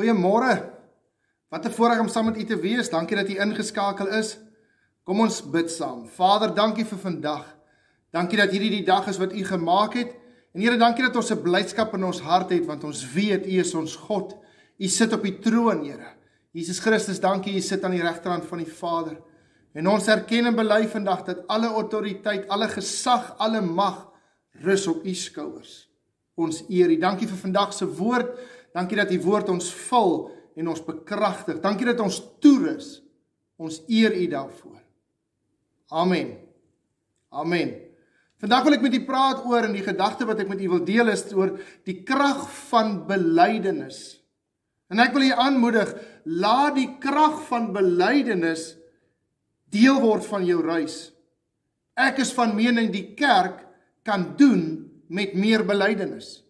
Goeiemôre. Wat 'n voorreg om saam met u te wees. Dankie dat u ingeskakel is. Kom ons bid saam. Vader, dankie vir vandag. Dankie dat hierdie die dag is wat u gemaak het. En Here, dankie dat ons 'n blydskap in ons hart het, want ons weet u is ons God. U sit op die troon, Here. Jesus Christus, dankie, u sit aan die regterhand van die Vader. En ons erken en bely vandag dat alle autoriteit, alle gesag, alle mag rus op u skouers. Ons eer u. Dankie vir vandag se woord. Dankie dat die woord ons vul en ons bekragtig. Dankie dat ons toerus. Ons eer u daarvoor. Amen. Amen. Vandag wil ek met u praat oor, en die gedagte wat ek met u wil deel is oor die krag van belydenis. En ek wil u aanmoedig, laat die krag van belydenis deel word van jou reis. Ek is van mening die kerk kan doen met meer belydenis.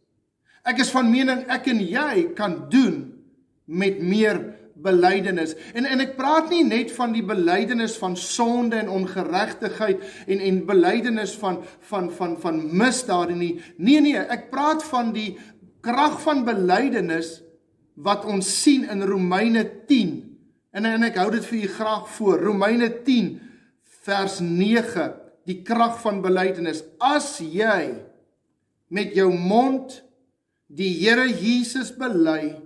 Ek is van mening ek en jy kan doen met meer belydenis. En ek praat nie net van die belydenis van sonde en ongeregtigheid en belydenis van misdade nie. Nee, ek praat van die krag van belydenis wat ons sien in Romeine 10. En ek hou dit vir u graag voor. Romeine 10 vers 9, die krag van belydenis. As jy met jou mond die Here Jesus bely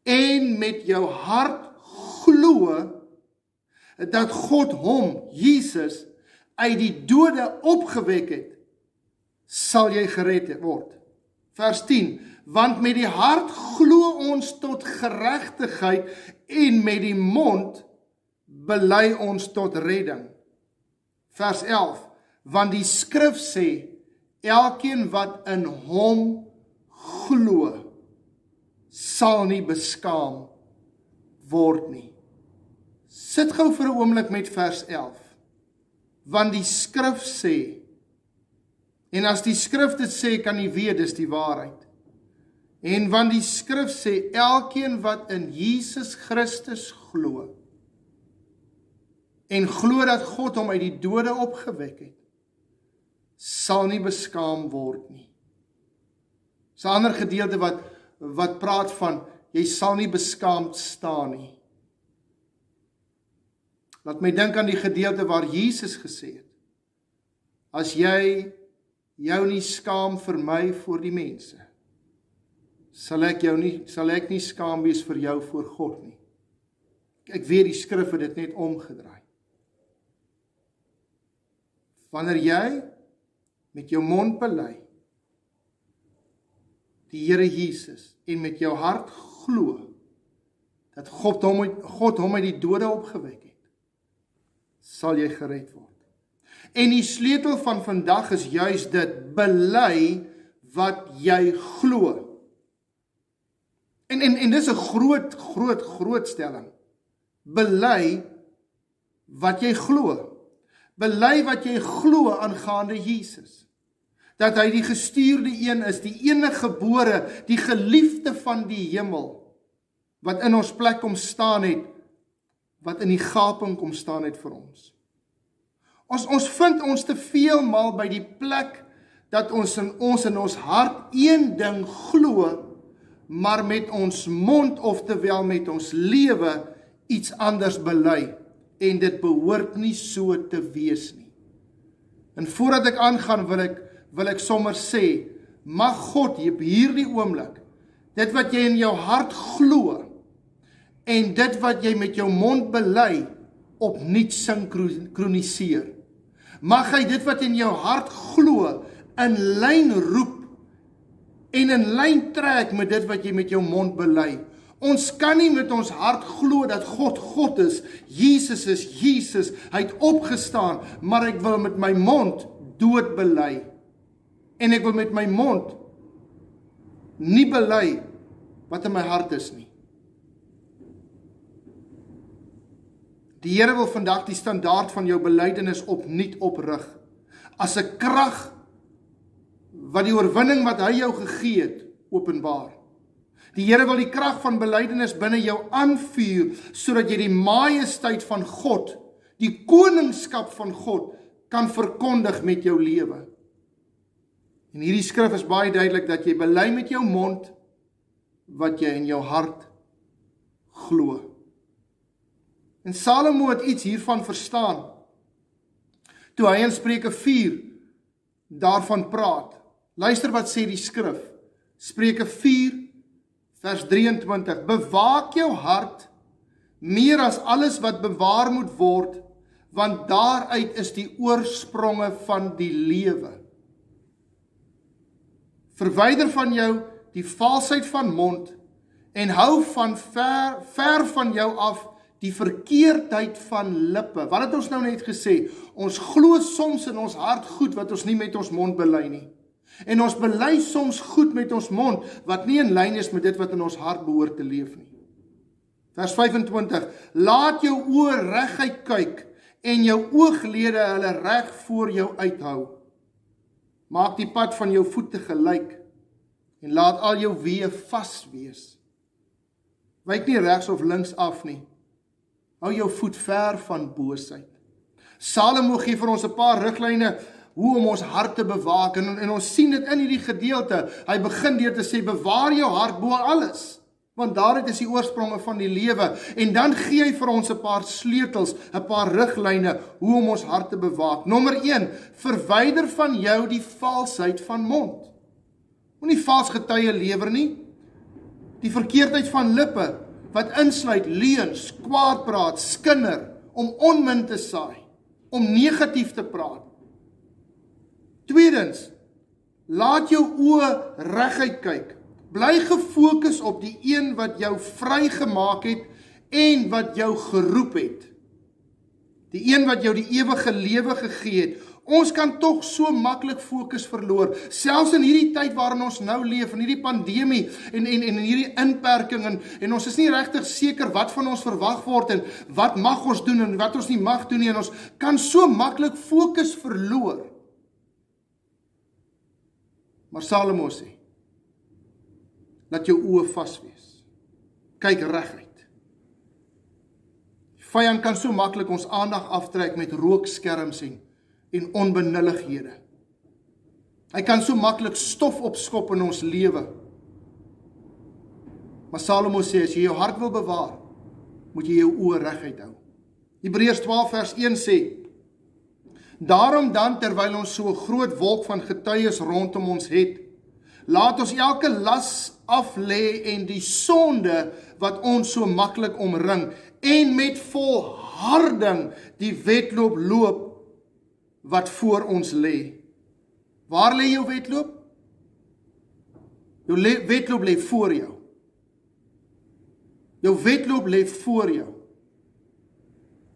en met jou hart glo dat God hom, Jesus, uit die dode opgewek het, sal jy gered word. Vers 10, want met die hart glo ons tot geregtigheid en met die mond bely ons tot redding. Vers 11, want die skrif sê, elkeen wat in hom glo, sal nie beskaam word nie. Sit gou vir 'n oomblik met vers 11. Want die skrif sê, en as die skrif dit sê, kan jy weet dis die waarheid. En want die skrif sê, elkeen wat in Jesus Christus glo, en glo dat God hom uit die dode opgewek het, sal nie beskaam word nie. Dis 'n ander gedeelte wat praat van, jy sal nie beskaamd staan nie. Laat my dink aan die gedeelte waar Jesus gesê het, as jy jou nie skaam vir my voor die mense, sal ek nie skaam wees vir jou voor God nie. Ek weet die skrif het dit net omgedraai. Wanneer jy met jou mond bely die Here Jesus en met jou hart glo dat God hom uit die dode opgewek het, sal jy gered word. En die sleutel van vandag is juis dit, bely wat jy glo. En dis 'n groot stelling. Bely wat jy glo. Bely wat jy glo aangaande Jesus. Dat hy die gestuurde een is, die enige gebore, die geliefde van die hemel, wat in ons plek kom staan het, wat in die gaping kom staan het vir ons. Ons vind ons te veel maal by die plek, dat ons in ons hart een ding glo, maar met ons mond, oftewel met ons lewe, iets anders bely, en dit behoort nie so te wees nie. En voordat ek aangaan, wil ek sommer sê, mag God op hierdie oomblik, dit wat jy in jou hart glo, en dit wat jy met jou mond bely, opnuut synkroniseer. Mag hy dit wat in jou hart glo, in lyn roep, en in lyn trek met dit wat jy met jou mond bely. Ons kan nie met ons hart glo dat God is, Jesus is Jesus, hy het opgestaan, maar ek wil met my mond dood bely. En ek wil met my mond nie bely wat in my hart is nie. Die Here wil vandag die standaard van jou belydenis opnuut oprig, as 'n krag wat die oorwinning wat hy jou gegee het, openbaar. Die Here wil die krag van belydenis binne jou aanvuur, sodat jy die majesteit van God, die koningskap van God, kan verkondig met jou lewe. En hierdie skrif is baie duidelik dat jy bely met jou mond wat jy in jou hart glo. En Salomo het iets hiervan verstaan, toe hy in Spreuke 4 daarvan praat. Luister wat sê die skrif, Spreuke 4 vers 23, bewaak jou hart meer as alles wat bewaar moet word, want daaruit is die oorspronge van die lewe. Verwyder van jou die valsheid van mond, en hou van ver van jou af die verkeerdheid van lippe. Wat het ons nou net gesê? Ons glo soms in ons hart goed wat ons nie met ons mond bely nie. En ons bely soms goed met ons mond wat nie in lyn is met dit wat in ons hart behoort te leef nie. Vers 25, laat jou oë reguit kyk en jou ooglede hulle reg voor jou uithou. Maak die pad van jou voete gelyk en laat al jou weë vas wees. Wyk nie regs of links af nie. Hou jou voet ver van boosheid. Salomo gee vir ons 'n paar riglyne hoe om ons hart te bewaak, en ons sien dit in hierdie gedeelte. Hy begin deur te sê, bewaar jou hart bo alles, want daaruit is die oorspronge van die lewe. En dan gee hy vir ons 'n paar sleutels, 'n paar riglyne hoe om ons hart te bewaak. Nommer 1, verwyder van jou die valsheid van mond. Moenie vals getuie lewer nie. Die verkeerdheid van lippe, wat insluit leuns, kwaadpraat, skinder, om onmin te saai, om negatief te praat. Tweedens, laat jou oë reguit kyk. Bly gefokus op die een wat jou vrygemaak het en wat jou geroep het. Die een wat jou die ewige lewe gegee het. Ons kan tog so maklik fokus verloor, selfs in hierdie tyd waarin ons nou leef, in hierdie pandemie en hierdie inperking, en ons is nie regtig seker wat van ons verwag word en wat mag ons doen en wat ons nie mag doen nie, en ons kan so maklik fokus verloor. Maar Salomo sê, laat jou oë vas wees. Kyk reguit. Die vyand kan so maklik ons aandag aftrek met rookskerms en onbenullighede. Hy kan so maklik stof opskop in ons lewe. Maar Salomo sê, as jy jou hart wil bewaar, moet jy jou oë reguit hou. Hebreërs 12 vers 1 sê, daarom dan, terwyl ons so 'n groot wolk van getuies rondom ons het, laat ons elke las af lê en die sonde wat ons so maklik omring, en met volharding die wedloop loop wat voor ons lê. Waar lê jou wedloop? Jou wedloop lê voor jou. Jou wedloop lê voor jou.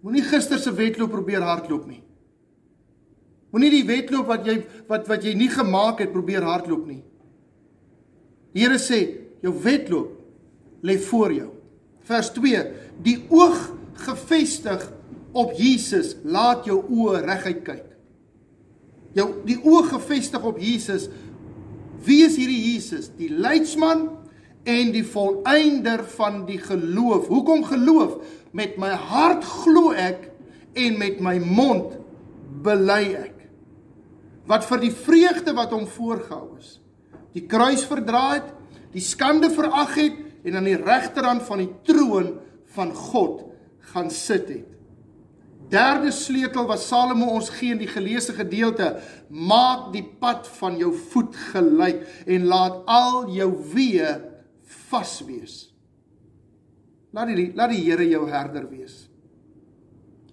Moenie gister se wedloop probeer hardloop nie. Moenie die wedloop wat jy nie gemaak het probeer hardloop nie. Die Here sê, jou wedloop lê voor jou. Vers 2, die oog gefestig op Jesus, laat jou oë reguit kyk. Die oog gefestig op Jesus. Wie is hierdie Jesus? Die leidsman en die volëinder van die geloof. Hoekom geloof? Met my hart glo ek en met my mond bely ek. Wat vir die vreugde wat hom voorgehou is, die kruis verdra het, die skande verag het en aan die regterhand van die troon van God gaan sit het. Derde sleutel wat Salomo ons gee in die geleesde gedeelte, maak die pad van jou voet gelyk en laat al jou weë vas wees. Laat die Here jou herder wees.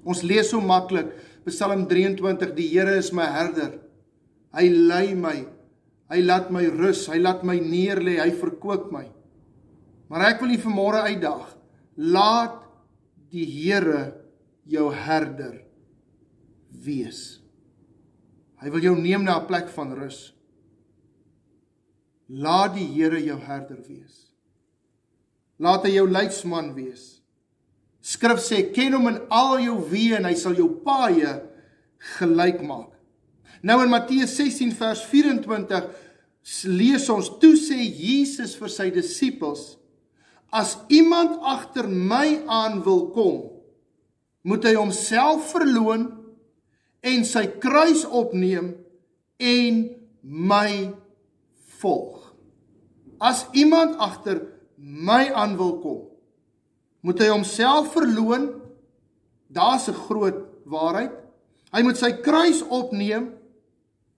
Ons lees so maklik, Psalm 23, die Here is my herder. Hy lei my, hy laat my rus, hy laat my neerlê, hy verkoop my. Maar ek wil u vanmôre uitdaag, laat die Here jou herder wees. Hy wil jou neem na 'n plek van rus. Laat die Here jou herder wees. Laat hy jou leidsman wees. Skrif sê, ken hom in al jou weë en hy sal jou paaie gelyk maak. Nou in Matteus 16 vers 24 lees ons, toe sê Jesus vir sy disippels, as iemand agter my aan wil kom, moet hy homself verloon en sy kruis opneem en my volg. As iemand agter my aan wil kom, moet hy homself verloon, daar's 'n groot waarheid. Hy moet sy kruis opneem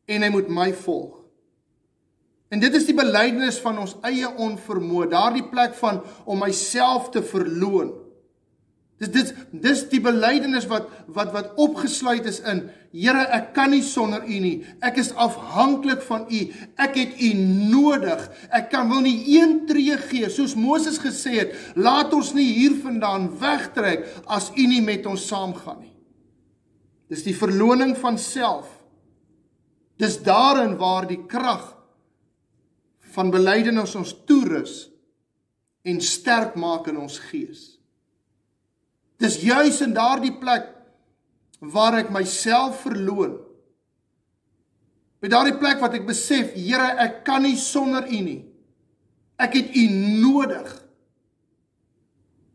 en hy moet my volg. En dit is die belydenis van ons eie onvermoë, daardie plek van om myself te verloon. Dis die belydenis wat opgesluit is in, Here, ek kan nie sonder U nie, ek is afhanklik van U, ek het U nodig, ek wil nie een tree gee, soos Moses gesê het, laat ons nie hier vandaan wegtrek, as U nie met ons saamgaan nie. Dis die verloning van self, dis daarin waar die krag van belydenis ons toerus en sterk maak in ons gees. Dis juis in daardie plek waar ek myself verloon. By daardie plek wat ek besef, Here, ek kan nie sonder U nie. Ek het U nodig.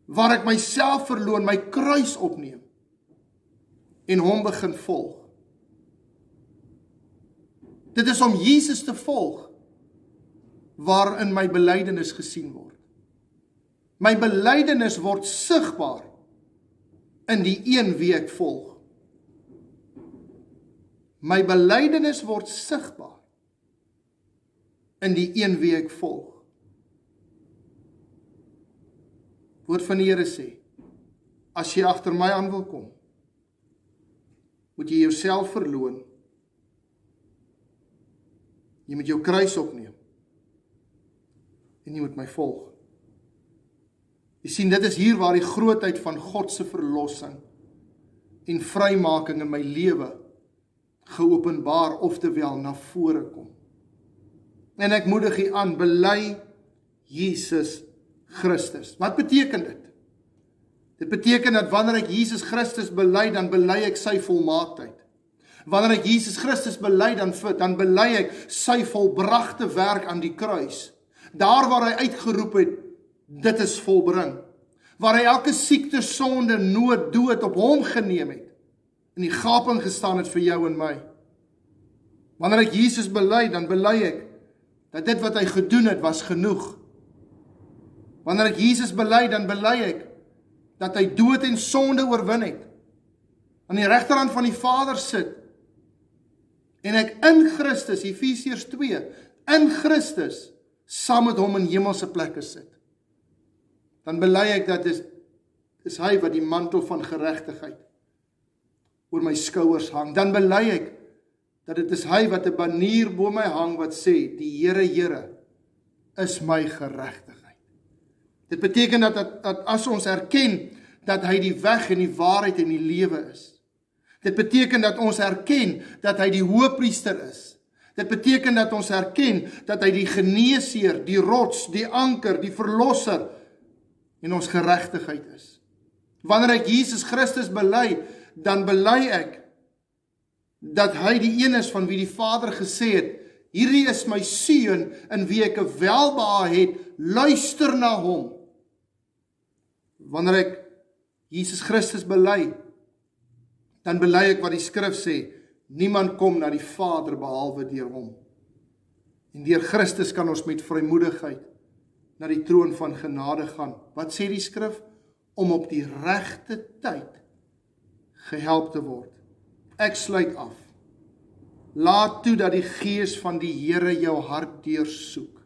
Waar ek myself verloon, my kruis opneem en Hom begin volg. Dit is om Jesus te volg waarin my belydenis gesien word. My belydenis word sigbaar in die een wie ek volg. My belydenis word sigbaar in die een wie ek volg. Woord van die Here sê, as jy agter my aan wil kom, moet jy jouself verloon. Jy moet jou kruis opneem en jy moet my volg. Jy sien, dit is hier waar die grootheid van God se verlossing en vrymaking in my lewe geopenbaar, oftewel na vore kom. En ek moedig u aan, bely Jesus Christus. Wat beteken dit? Dit beteken dat wanneer ek Jesus Christus bely, dan bely ek sy volmaaktheid. Wanneer ek Jesus Christus bely, dan bely ek sy volbragte werk aan die kruis. Daar waar hy uitgeroep het, dit is volbring. Waar hy elke siekte, sonde, nood, dood op hom geneem het, in die gaping gestaan het vir jou en my. Wanneer ek Jesus bely, dan bely ek dat dit wat hy gedoen het, was genoeg. Wanneer ek Jesus bely, dan bely ek dat hy dood en sonde oorwin het, aan die regterhand van die Vader sit, en ek in Christus, Efesiërs 2, in Christus, saam met hom in hemelse plekke sit. Dan bely ek dat is hy wat die mantel van geregtigheid oor my skouers hang. Dan bely ek dat dit is hy wat 'n banier bo my hang wat sê, die Here, Here, is my geregtigheid. Dit beteken dat as ons erken dat hy die weg en die waarheid en die lewe is. Dit beteken dat ons erken dat hy die hoëpriester is. Dit beteken dat ons erken dat hy die geneesheer, die rots, die anker, die verlosser en ons geregtigheid is. Wanneer ek Jesus Christus bely, dan bely ek dat hy die een is van wie die Vader gesê het, hierdie is my seun in wie ek 'n welbehae het, luister na hom. Wanneer ek Jesus Christus bely, dan bely ek wat die skrif sê, niemand kom na die Vader behalwe deur hom. En deur Christus kan ons met vrymoedigheid na die troon van genade gaan. Wat sê die skrif? Om op die regte tyd gehelp te word. Ek sluit af. Laat toe dat die Gees van die Here jou hart deursoek.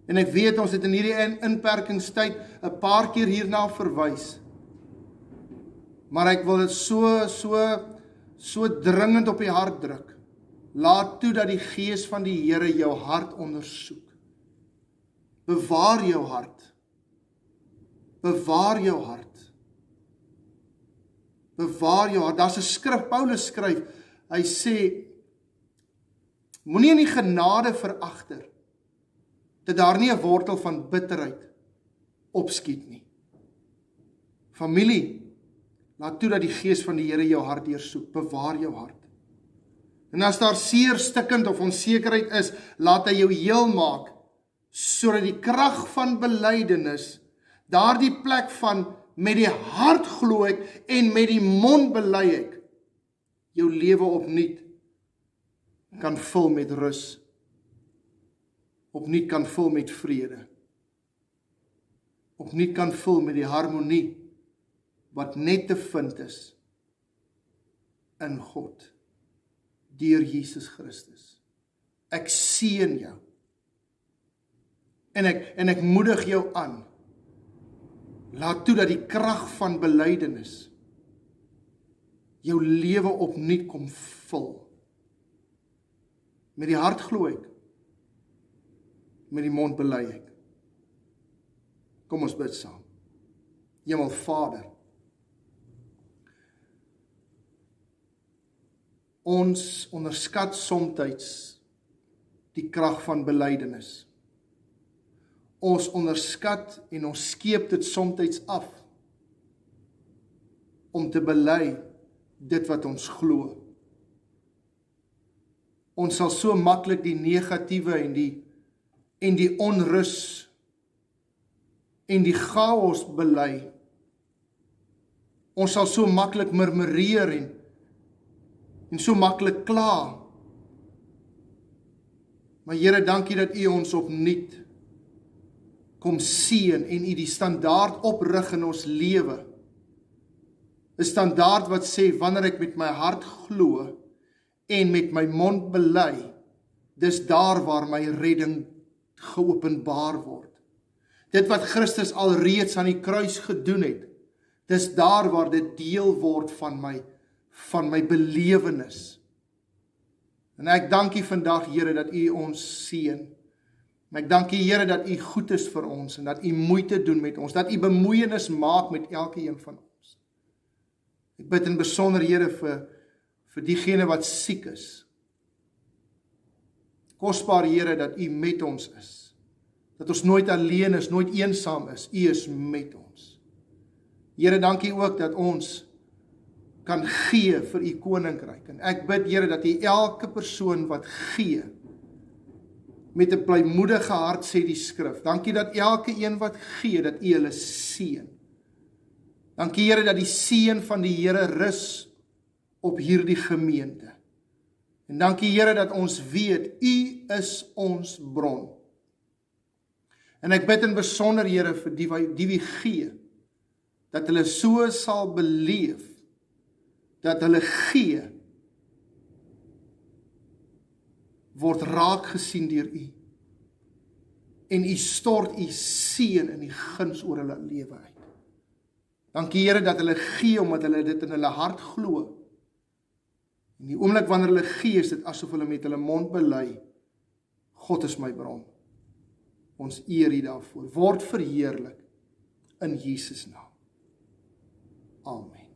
En ek weet ons het in hierdie inperkingstyd 'n paar keer hierna verwys. Maar ek wil dit so dringend op die hart druk. Laat toe dat die Gees van die Here jou hart ondersoek. Bewaar jou hart. Bewaar jou hart. Bewaar jou hart. Daar's 'n skrif, Paulus skryf, hy sê, moenie in die genade veragter, dat daar nie 'n wortel van bitterheid opskiet nie. Familie, laat toe dat die Gees van die Here jou hart deursoek. Bewaar jou hart. En as daar seer, stikkend of onsekerheid is, laat hy jou heel maak, sodat die krag van belydenis, daardie plek van met die hart glo ek en met die mond bely ek, jou lewe opnuut kan vul met rus, opnuut kan vul met vrede, opnuut kan vul met die harmonie wat net te vind is in God, deur Jesus Christus. Ek seën jou. En ek moedig jou aan. Laat toe dat die krag van belydenis jou lewe opnuut kom vul. Met die hart glo ek, met die mond bely ek. Kom ons bid saam. Hemelvader, ons onderskat somtyds die krag van belydenis. Ons onderskat en ons skeep dit somtyds af om te bely dit wat ons glo. Ons sal so maklik die negatiewe en die onrus en die chaos bely. Ons sal so maklik murmureer en so maklik kla. Maar Here, dankie dat U ons opnuut kom seën en U die standaard oprig in ons lewe. 'n Standaard wat sê, wanneer ek met my hart glo en met my mond bely, dis daar waar my redding geopenbaar word. Dit wat Christus alreeds aan die kruis gedoen het, dis daar waar dit deel word van my belewenis. En ek dank U vandag, Here, dat U ons seën. En ek dank U, Here, dat U goed is vir ons en dat U moeite doen met ons, dat U bemoeienis maak met elke een van ons. Ek bid in besonder, Here, vir diegene wat siek is. Kosbaar, Here, dat U met ons is. Dat ons nooit alleen is, nooit eensaam is. U is met ons. Here, dankie ook dat ons kan gee vir U koninkryk. En ek bid, Here, dat U elke persoon wat gee, met 'n blymoedige hart, sê die skrif. Dankie dat elke een wat gee, dat U hulle seën. Dankie, Here, dat die seën van die Here rus op hierdie gemeente. En dankie, Here, dat ons weet, U is ons bron. En ek bid in besonder, Here, vir die wie gee, dat hulle so sal beleef, dat hulle gee, word raak gesien deur U. En U stort U seën en U guns oor hulle lewe uit. Dankie, Here, dat hulle gee, omdat hulle dit in hulle hart glo. En die oomblik wanneer hulle gee, is dit asof hulle met hulle mond bely, God is my bron. Ons eer U daarvoor. Word verheerlik in Jesus naam. Amen.